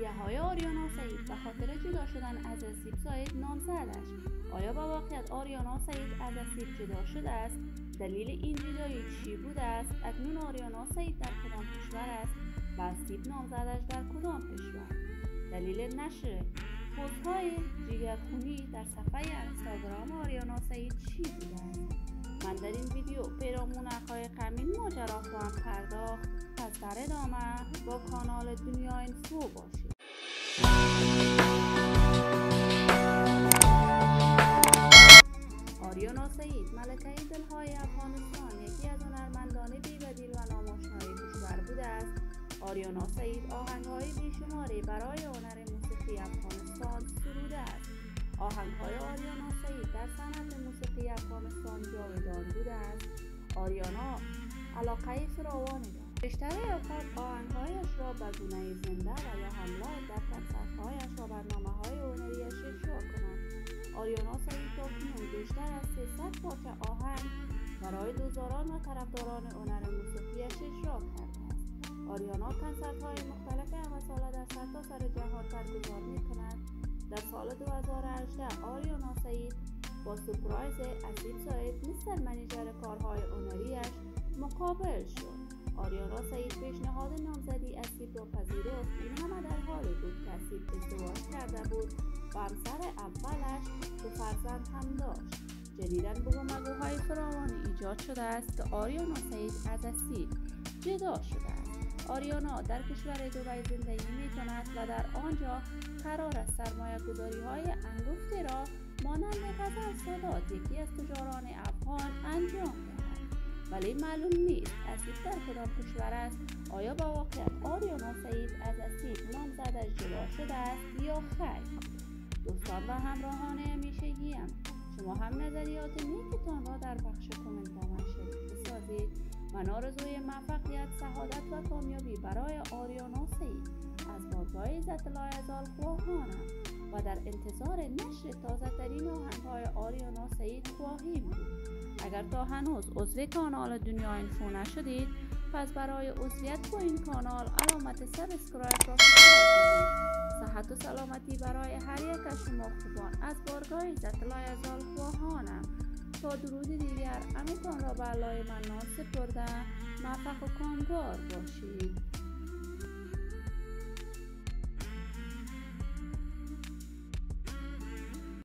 های آریانا سعید به خاطر جدا شدن از اسیب سعید نامزدش. آیا با واقعیت آریانا سعید از اسیب جدا شده است؟ دلیل این جدایی چی بوده است؟ اکنون آریانا سعید در کدام کشور است و اسیب نامزدش در کدام کشور؟ دلیل نشر پست‌های جگرخونی در صفحه اینستاگرام آریانا سعید چی بوده است؟ من در این ویدیو پیرامون حقایق همین ماجرا خواهم پرداخت. پس در ادامه با کانال دنیا اینفو باشید. آریانا سعید ملکه دلهای افغانستان، یکی از هنرمندان بی‌بدیل و نامآشنای کشور بوده است. آریانا سعید آهنگ‌های بیشماری برای هنر موسیقی افغانستان سروده است. آهنگ‌های آریانا سعید در صنعت موسیقی افغانستان جاودان بوده است. آریانا علاقه فراوانی دارد. بیشتر اوقات آهنگ‌هایش را به گونه زنده و یا هم لایو در کنسرت‌هایش و برنامه‌های هنری‌اش اجرا کنند. آریانا سعید تاکنون بیشتر از 300 پارچه آهنگ برای دوستداران و طرفداران هنر موسیقی‌اش اجرا کرده است. آریانا کنسرت‌های مختلف همه ساله در سرتاسر جهان برگزار می‌کند. در سال 2018 آریانا سعید با سورپرایز اسیب سعید مستر منیجر کارهای هنری‌اش مقابل شد. آریانا سعید پیشنهاد نامزدی اسیب را پذیرفت. این همه در حالی بود که اسیب ازدواج کرده بود و همسر اولش 2 فرزند هم داشت. جدیداً بگومگوهای فراوانی ایجاد شده است که آریانا سعید از اسیب جدا شده است. آریانا در کشور دبی زندگی می‌کند و در آنجا قرار است سرمایه‌گذاری‌های انگفتی را مانند غزل سادات، یکی از تجاران افغان، انجام دهد. ولی معلوم نیست اسیب در کدام کشور است. آیا با واقعیت آریانا سعید از اسیب نامزدش جدا شده است یا خیر؟ دوستان و همراهان همیشگیم، شما هم نظریات نیکتان را در بخش کامنت با من شریک بسازید. من آرزوی موفقیت، سعادت و کامیابی برای آریانا سعید از باشگاه عزت لایزال خواهانم و در انتظار نشر تازه ترین آهنگ‌های آریانا سعید خواهیم بود. اگر تا هنوز عضو کانال دنیا اینفو نشدید، پس برای عضویت با این کانال علامت سابسکرایب را بزنید. صحت و سلامتی برای هر یک از شما خوبان از باشگاه عزت لایزال خواهانم. تا درود دیگر امیدتان را به علای منان سپردم. موفق و کامگار باشید.